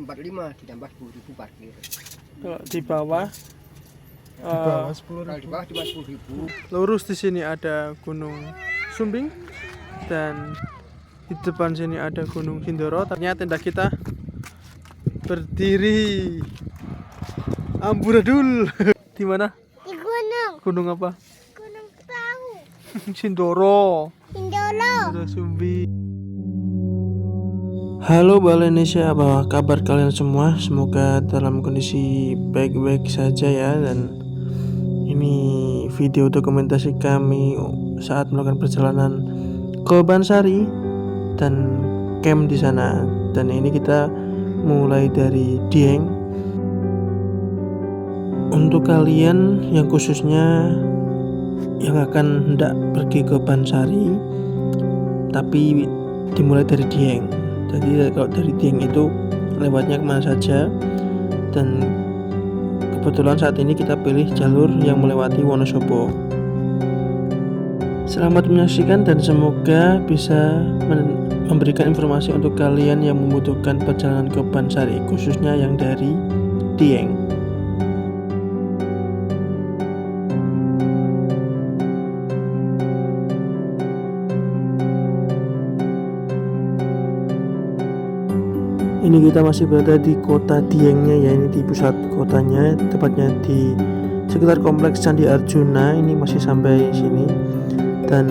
45 ditambah 10.000 parkir. Kalau di bawah Di bawah 10.000. Kalau di bawah cuma 10.000. lurus di sini ada Gunung Sumbing dan di depan sini ada Gunung Sindoro. Ternyata tenda kita berdiri amburadul. Di mana? Di gunung. Gunung apa? Gunung tahu. Sindoro. Sindoro. Sumbing. Halo Indonesia, apa kabar kalian semua? Semoga dalam kondisi baik-baik saja ya. Dan ini video dokumentasi kami saat melakukan perjalanan ke Bansari dan camp di sana. Dan ini kita mulai dari Dieng. Untuk kalian yang khususnya yang akan hendak pergi ke Bansari, tapi dimulai dari Dieng. Jadi kalau dari Dieng itu lewatnya kemana saja. Dan kebetulan saat ini kita pilih jalur yang melewati Wonosobo. Selamat menyaksikan dan semoga bisa memberikan informasi untuk kalian yang membutuhkan perjalanan ke Bansari, khususnya yang dari Dieng. Ini kita masih berada di kota Diengnya ya, ini di pusat kotanya, tepatnya di sekitar kompleks Candi Arjuna. Ini masih sampai sini dan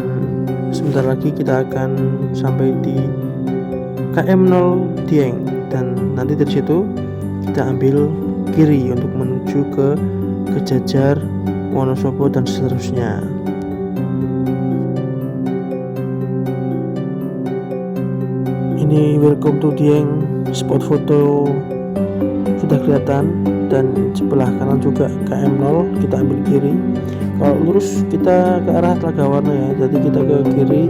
sebentar lagi kita akan sampai di KM 0 Dieng, dan nanti dari situ kita ambil kiri untuk menuju ke Kejajar, Wonosobo dan seterusnya. Ini welcome to Dieng. Spot foto sudah kelihatan dan sebelah kanan juga KM 0, kita ambil kiri. Kalau lurus kita ke arah Tlagawarna ya, jadi kita ke kiri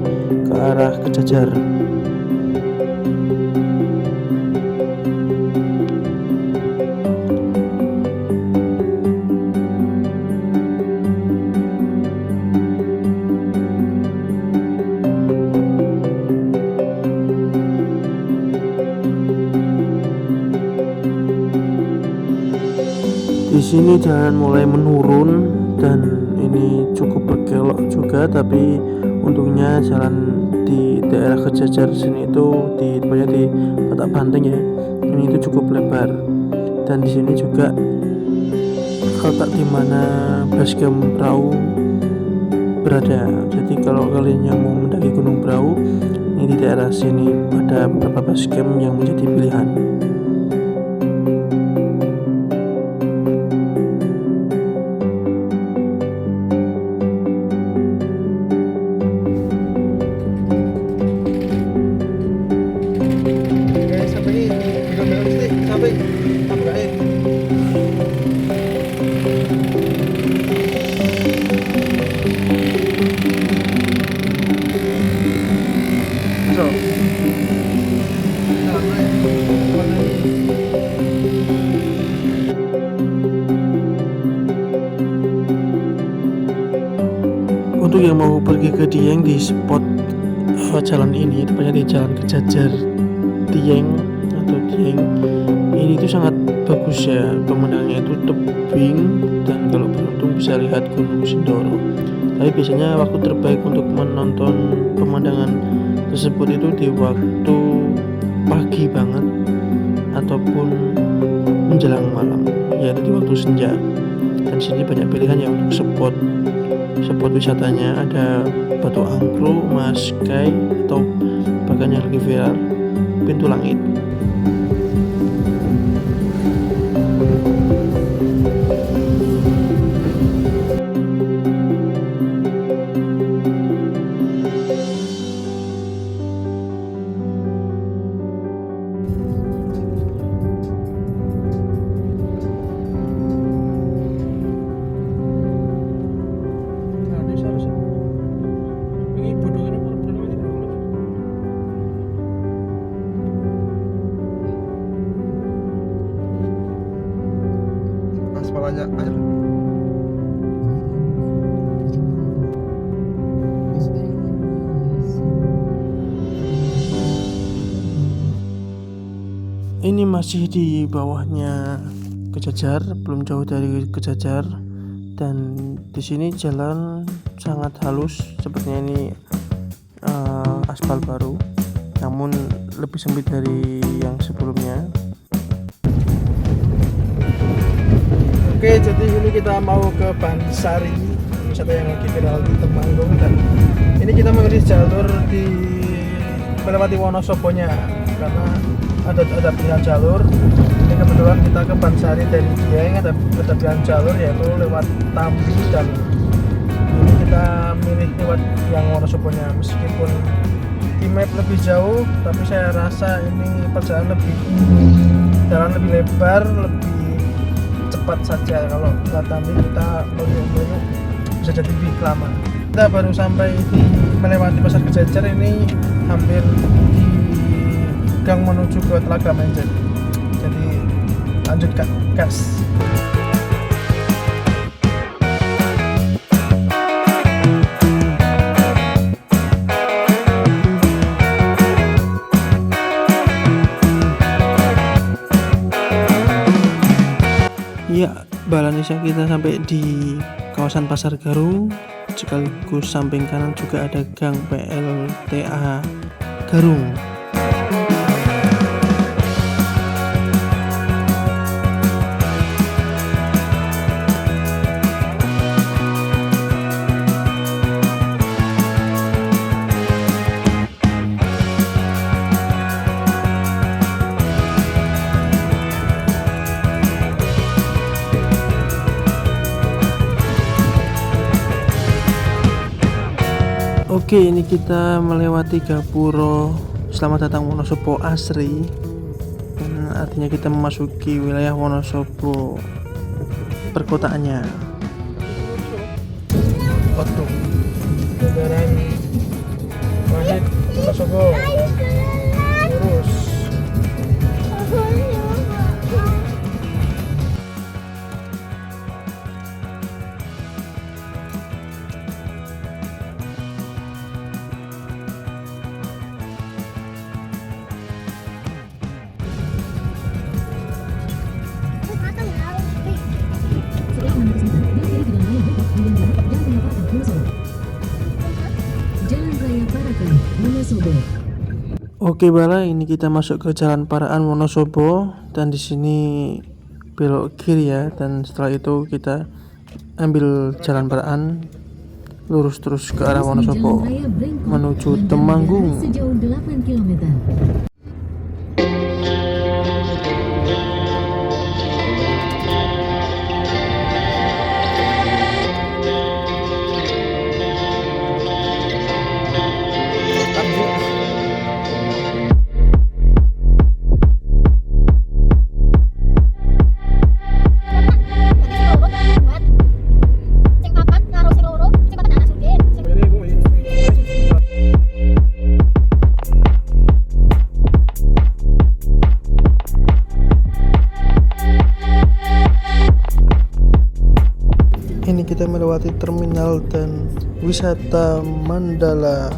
ke arah Kejajar. Di sini jalan mulai menurun dan ini cukup berkelok juga, tapi untungnya jalan di daerah Kejajar sini itu di Batak Banteng ya, ini itu cukup lebar. Dan di sini juga letak di mana basecamp Brau berada. Jadi kalau kalian yang mau mendaki Gunung Brau, ini di daerah sini ada beberapa basecamp yang menjadi pilihan. Untuk yang mau pergi ke Dieng di spot jalan ini, tepatnya di Jalan Kejajar Dieng atau Dieng, ini tuh sangat bagus ya, pemandangannya itu tebing dan kalau beruntung bisa lihat Gunung Sindoro. Tapi biasanya waktu terbaik untuk menonton pemandangan tersebut itu di waktu pagi banget ataupun menjelang malam, yaitu di waktu senja. Dan sini banyak pilihan ya untuk spot wisatanya, ada Batu Angkro, Maskai, atau bahkan yang lebih viral, Pintu Langit. Aspalanya air. Ini masih di bawahnya Kejajar, belum jauh dari Kejajar, dan di sini jalan sangat halus, sepertinya ini aspal baru, namun lebih sempit dari yang sebelumnya. Oke, jadi ini kita mau ke Bansari, wisata yang lagi viral di Temanggung, dan ini kita memilih jalur di melewati Wonosobonya karena ada pilihan jalur. Ini kebetulan kita ke Bansari dari Dieng, ada pilihan jalur yaitu lewat Tambi, dan ini kita milih lewat yang Wonosobonya. Meskipun di map lebih jauh, tapi saya rasa ini perjalanan jalan lebih lebar, lebih cepat saja. Kalau lewat Tambi kita meluyuk-meluyuk bisa jadi lebih lama. Kita baru sampai di melewati Pasar Kejajar, ini hampir di gang menuju ke Telaga Menjen. Jadi lanjut gas. Ya, Balanisa kita sampai di kawasan Pasar Garu, sekaligus samping kanan juga ada Gang PLTA Garung. Oke, ini kita melewati Gapuro. Selamat datang Wonosobo Asri. Dan artinya kita memasuki wilayah Wonosobo perkotaannya. Waduh, Jalan Wahid Wonosobo lurus. Oke Bala, ini kita masuk ke Jalan Paraan Wonosobo, dan di sini belok kiri ya, dan setelah itu kita ambil Jalan Paraan lurus terus ke arah Wonosobo menuju Temanggung. Sejauh 8 km. Ini kita melewati terminal dan wisata Mandala.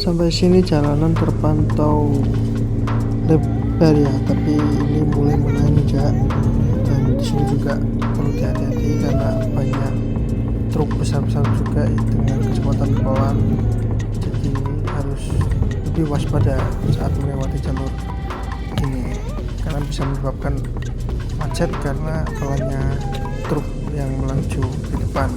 Sampai sini jalanan terpantau lebar ya, tapi ini mulai menanjak, dan di sini juga perlu hati-hati karena banyak besar-besar juga dengan kecepatan pelan, jadi harus lebih waspada saat melewati jalur ini karena bisa menyebabkan macet karena pelannya truk yang melaju di depan.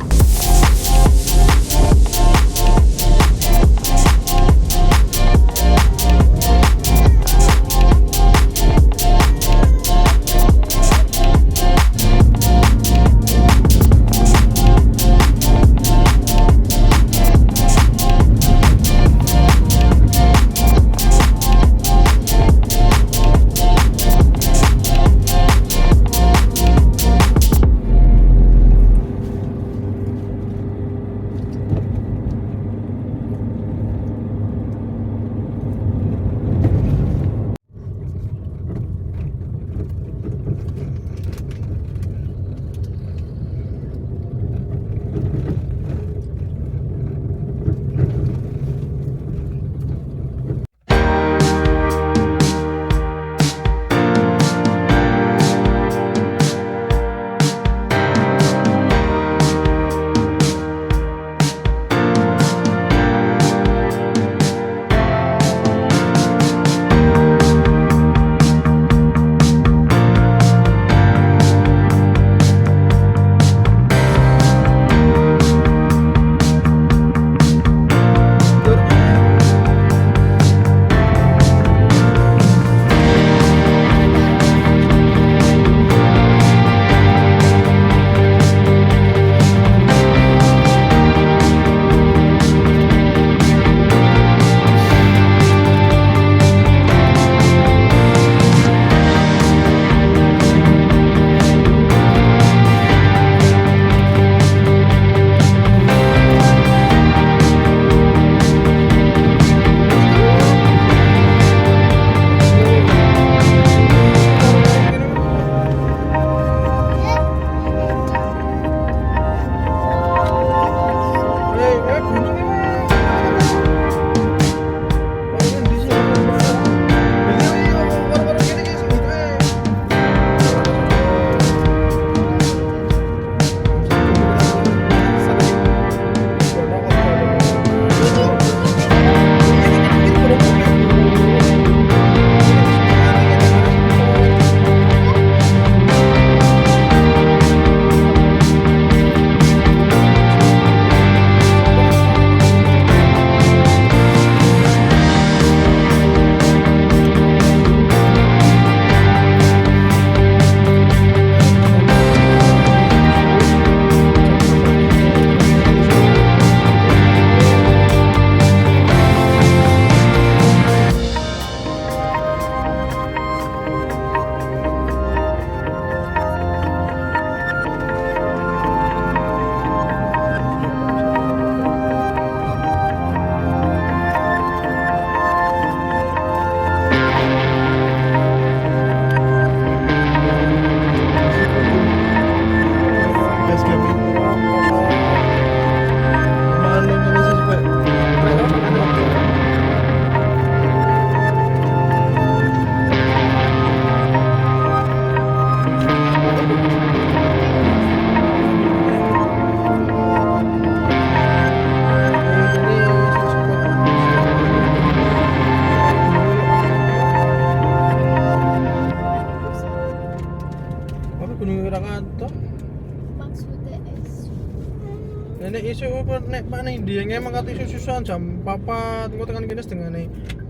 Nenek isu apa nek mana dia emang kata isu susuan jam 4 engko tekan kene setengah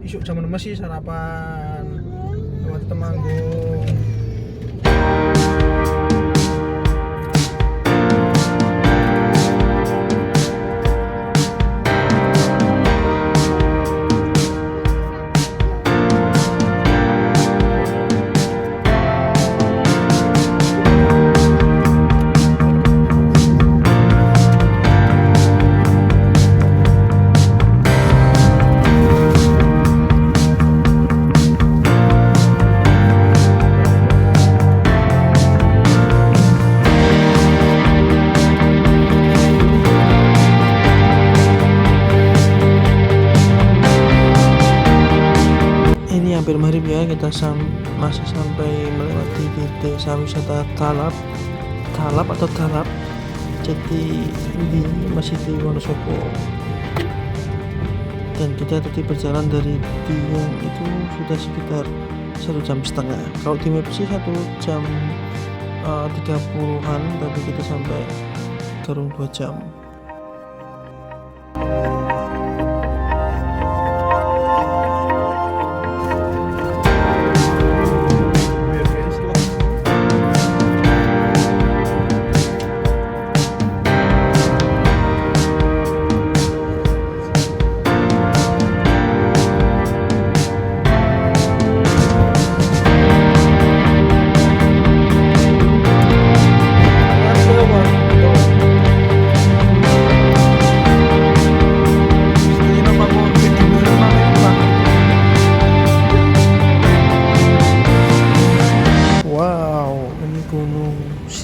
isu jam 6 masih sarapan lewat Temanggung. Hampir maghrib ya, kita masih sampai melewati di desa wisata Talap atau Talap Jatiindi masih di Wonosobo, dan kita tadi berjalan dari Dieng itu sudah sekitar 1,5 jam. Kalau di map sih 1 jam 30-an, tapi kita sampai kurang 2 jam.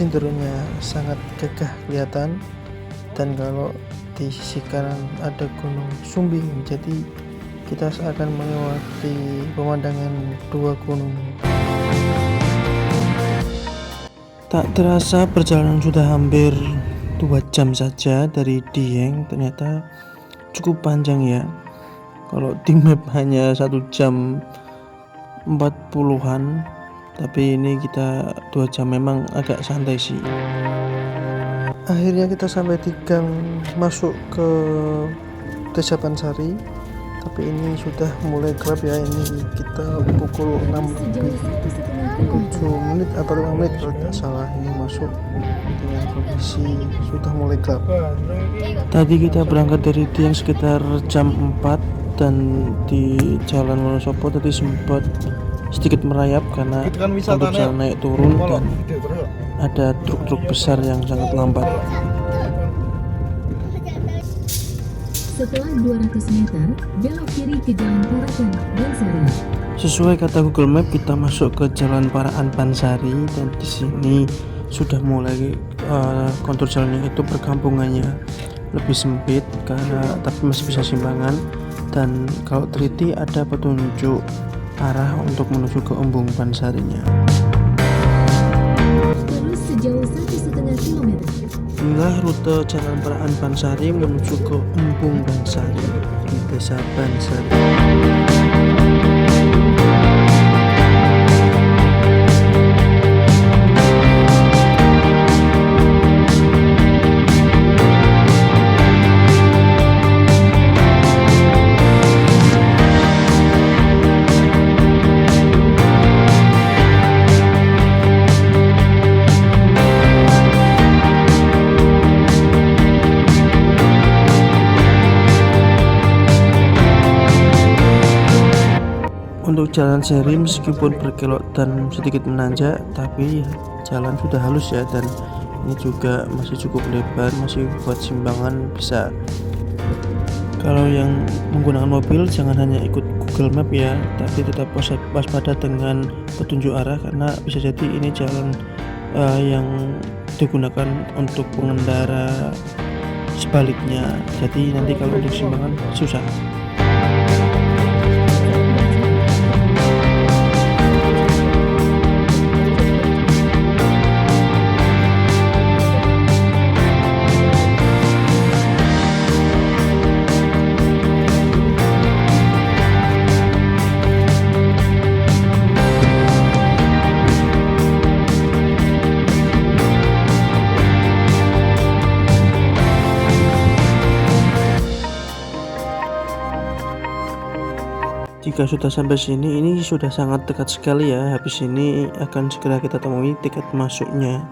Sinterunya sangat gagah kelihatan, dan kalau di sisi kanan ada Gunung Sumbing, jadi kita akan melewati pemandangan dua gunung. Tak terasa perjalanan sudah hampir 2 jam saja dari Dieng. Ternyata cukup panjang ya. Kalau di map hanya 1 jam 40-an, tapi ini kita 2 jam, memang agak santai sih. Akhirnya kita sampai di gang masuk ke Desa Pansari, tapi ini sudah mulai gelap ya. Ini kita pukul 7 menit atau 5 menit kalau tidak salah ini masuk, dengan kondisi sudah mulai gelap. Tadi kita berangkat dari Dieng sekitar jam 4, dan di jalan Wonosobo tadi sempat sedikit merayap karena untuk jalan naik turun dan ada truk-truk besar yang sangat lambat. Setelah 200 meter, belok kiri ke Jalan Paraan Bansari. Sesuai kata Google Map, kita masuk ke Jalan Paraan Bansari, dan di sini sudah mulai kontur jalannya itu perkampungannya lebih sempit karena tapi masih bisa simpangan, dan kalau teliti ada petunjuk arah untuk menuju ke Embung Bansarinya. Terus sejauh 1,5 km. Inilah rute Jalan Paraan Bansari menuju ke Embung Bansari di Desa Bansari. Untuk jalan seri meskipun berkelok dan sedikit menanjak, tapi jalan sudah halus ya, dan ini juga masih cukup lebar, masih buat simpangan bisa. Kalau yang menggunakan mobil jangan hanya ikut Google Map ya, tapi tetap waspada dengan petunjuk arah, karena bisa jadi ini jalan yang digunakan untuk pengendara sebaliknya, jadi nanti kalau untuk simpangan susah. Jika sudah sampai sini, ini sudah sangat dekat sekali ya. Habis ini akan segera kita temui tiket masuknya.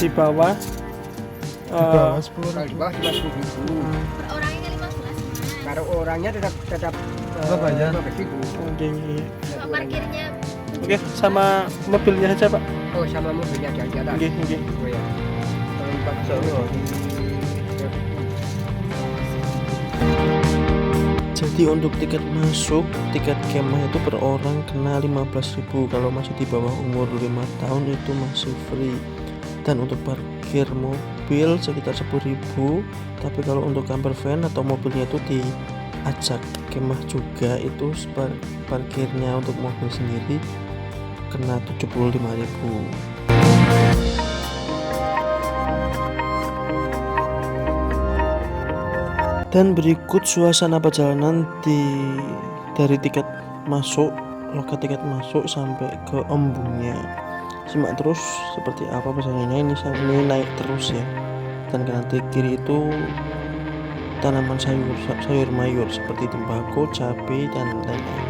di bawah Di bawah 10.000. Kalau di bawah cuma 10.000. Per orangnya 15. Kalau orangnya tetap Berapa ya? 15.000. Oke. Sama parkirnya. Oke, sama mobilnya saja Pak. Oh, sama mobilnya di atas. Oke, oke. Oh ya. Kalau 40. Jadi untuk tiket masuk, tiket kemah itu per orang kena 15.000. Kalau masih di bawah umur 5 tahun itu masih free. Dan untuk parkir mobil sekitar 10.000. Tapi kalau untuk camper van atau mobilnya itu diajak kemah juga, itu parkirnya untuk mobil sendiri kena 75.000. Dan berikut suasana perjalanan dari tiket masuk, loket tiket masuk sampai ke embungnya. Simak terus seperti apa perjalanannya. Ini naik terus ya. Dan kanan kiri itu tanaman sayur mayur seperti tembakau, cabai dan lain-lain.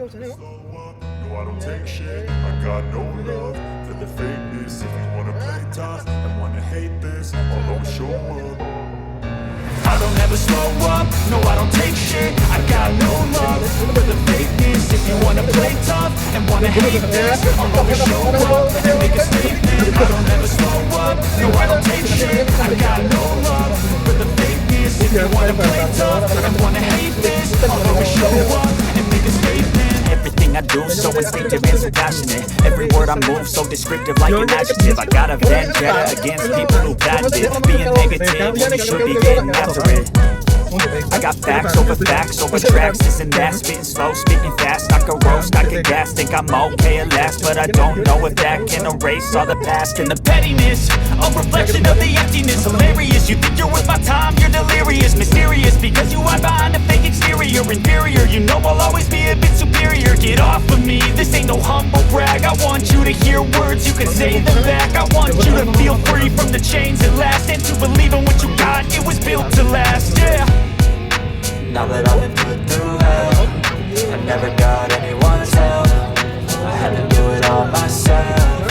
No, I don't take shit. I got no love for the fakeness. If you wanna play tough and wanna hate this, I'll always show up. I don't ever slow up. No, I don't take shit. I got no love for the fakeness. If you wanna play tough and wanna hate this, I'll always show up and make a statement. I don't ever slow up. No, I don't take shit. I got no love for the fakeness. If you wanna play tough and wanna hate this, I'll always show up and make a statement. Everything I do so instinctive and so passionate. Every word I move so descriptive like an adjective. I got a vendetta against people who patented being negative when you should be getting after it. I got facts over tracks, this and that. Spitting slow, spitting fast, I can roast, I can gas. Think I'm okay at last, but I don't know if that can erase all the past. And the pettiness, a reflection of the emptiness. Hilarious, you think you're worth my time, you're delirious. Mysterious, because you hide behind a fake exterior. Inferior, you know I'll always be a bit superior. Get off of me, this ain't no humble brag. I want you to hear words, you can say them back. I want you to feel free from the chains at last, and to believe in what you got, it was built to last, yeah. Now that I've been put through hell, I never got anyone's help. I had to do it all myself.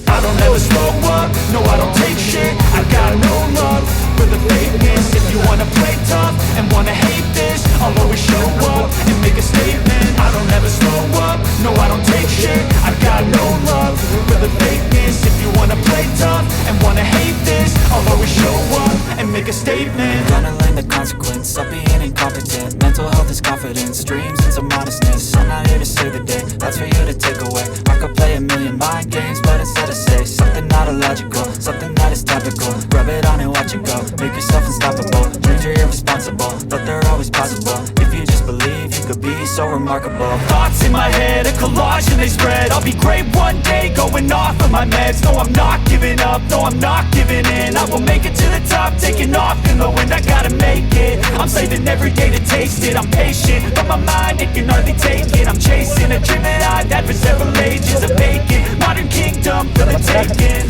I don't ever slow up. No, I don't take shit. I got no love for the fakeness. If you wanna play tough and wanna hate this, I'll always show up and make a statement. I don't ever slow up. No, I don't take shit. I got no love for the fakeness. If you wanna play tough and wanna hate this, I'll always show up and make a statement. Gonna learn the consequence of being incompetent. Mental health is confidence, dreams and some modestness. I'm not here to save the day, that's for you to take away. I could play a million mind games, but instead I say something not illogical, something that is topical. Rub it on and watch it go, make yourself unstoppable. Dreams are irresponsible, but they're always possible. If you just believe, you could be so remarkable. Thoughts in my head, a collage and they spread. I'll be great one day, going off of my meds. No, I'm not giving up, no, I'm not giving in. I will make it to the top, taking off in the wind. I gotta make it, I'm saving every day to taste it. I'm patient, but my mind, it can hardly take it. I'm chasing a dream that I've had for several ages. A vacant, modern kingdom for the taking.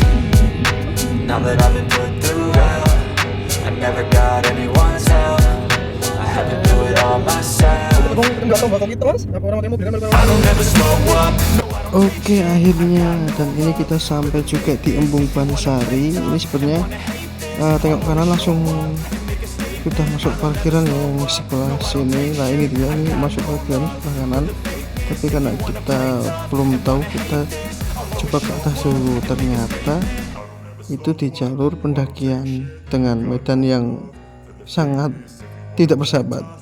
Now that I've been put through hell, I never got anyone's help. I had to do it all myself. I don't ever slow up. Oke, akhirnya dan ini kita sampai juga di Embung Bansari. Ini sebenarnya tengok kanan langsung sudah masuk parkiran yang sebelah sini. Nah ini dia, ini masuk parkiran sebelah kanan. Tapi karena kita belum tahu, kita coba ke atas dulu. Ternyata itu di jalur pendakian dengan medan yang sangat tidak bersahabat.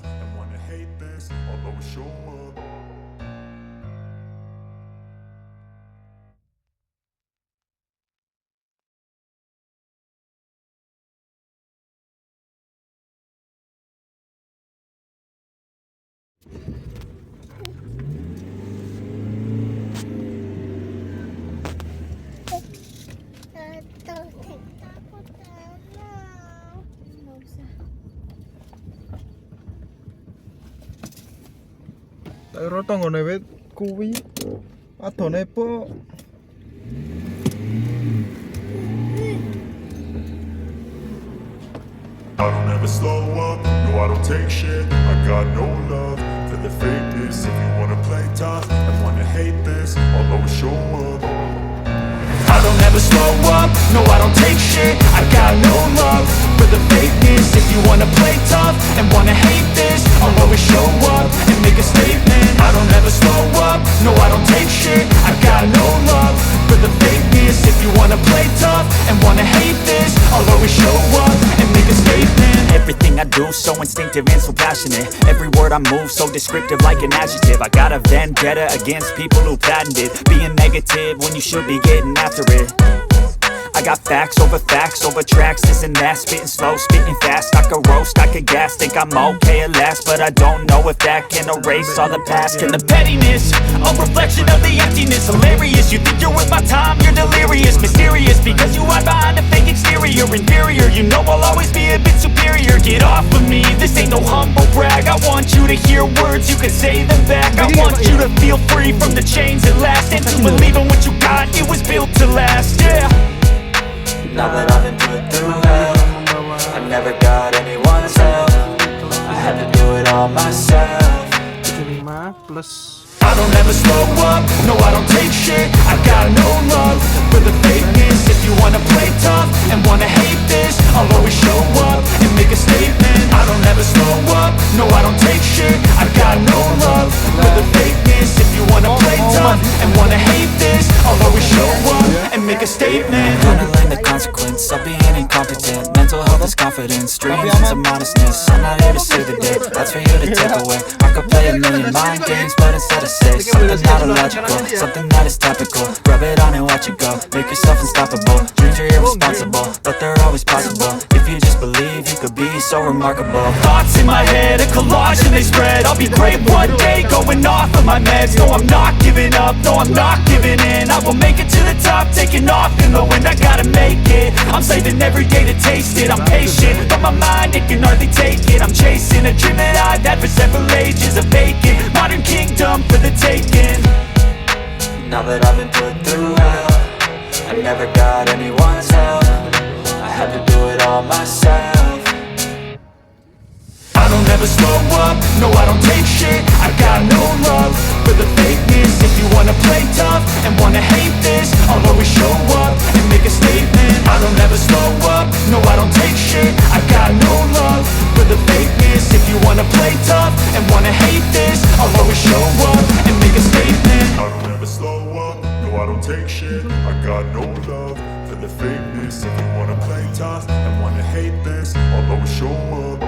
Karo tanggane wit kuwi adone po. I don't ever slow up, no I don't take shit. I got no love for the fakeness. If you wanna play tough and wanna hate this, I'll always show up. I don't ever slow up, no I don't take shit. I got no love for the fakeness. If you wanna play tough and wanna hate this, I'll always show up and make a statement. I don't ever slow up, no I don't take shit. I got no love for the fakeness. If you wanna play tough and wanna hate this, I'll always show up and make a statement. Everything I do so instinctive and so passionate. Every word I move so descriptive like an adjective. I got a vendetta against people who patented being negative when you should be getting after it. I got facts over tracks, this and that. Spitting slow, spitting fast. I could roast, I could gas. Think I'm okay at last, but I don't know if that can erase all the past. And the pettiness, a reflection of the emptiness. Hilarious, you think you're worth my time, you're delirious. Mysterious, because you hide behind a fake exterior. Inferior, you know I'll always be a bit superior. Get off of me, this ain't no humble brag. I want you to hear words, you can say them back. I want you to feel free from the chains at last, and to believe in what you got, it was built to last, yeah. Now that I've been put through hell, I never got anyone's help. I had to do it all myself. 5 plus I don't ever slow up, no I don't take shit. I got no love for the fakeness. If you wanna play tough and wanna hate this, I'll always show up and make a statement. I don't ever slow up, no I don't take shit. I got no love for the fakeness. If you wanna play tough and wanna hate this, I'll always show up and make a statement. Gonna learn the consequence of being incompetent. Mental health is confidence, dreams and some modestness. I'm not here to save the day, that's for you to take away. I could play a million mind games, but instead I say something not illogical, something that is topical. Rub it on and watch it go, make yourself unstoppable. Dreams are irresponsible, but they're always possible. If you just believe, you could be so remarkable. Thoughts in my head, a collage and they spread. I'll be great one day, going off of my meds. No, I'm not giving up, no, I'm not giving in. I will make it to the top, taking off in the wind. I gotta make it, I'm saving every day to taste it. I'm patient, but my mind, it can hardly take it. I'm chasing a dream that I've had for several ages. A vacant, modern kingdom for the taking. Now that I've been put through hell, I never got anyone's help. I had to do it all myself. I don't ever slow up, no I don't take shit. I got no love for the fakeness. If you wanna play tough and wanna hate this, I'll always show up and make a statement. I don't ever slow up, no I don't take shit. I got no love for the fakeness. If you wanna play tough and wanna hate this, I'll always show up and make a statement. I don't ever slow up, no I don't take shit. I got no love for the fakeness. If you wanna play tough and wanna hate this, I'll always show up.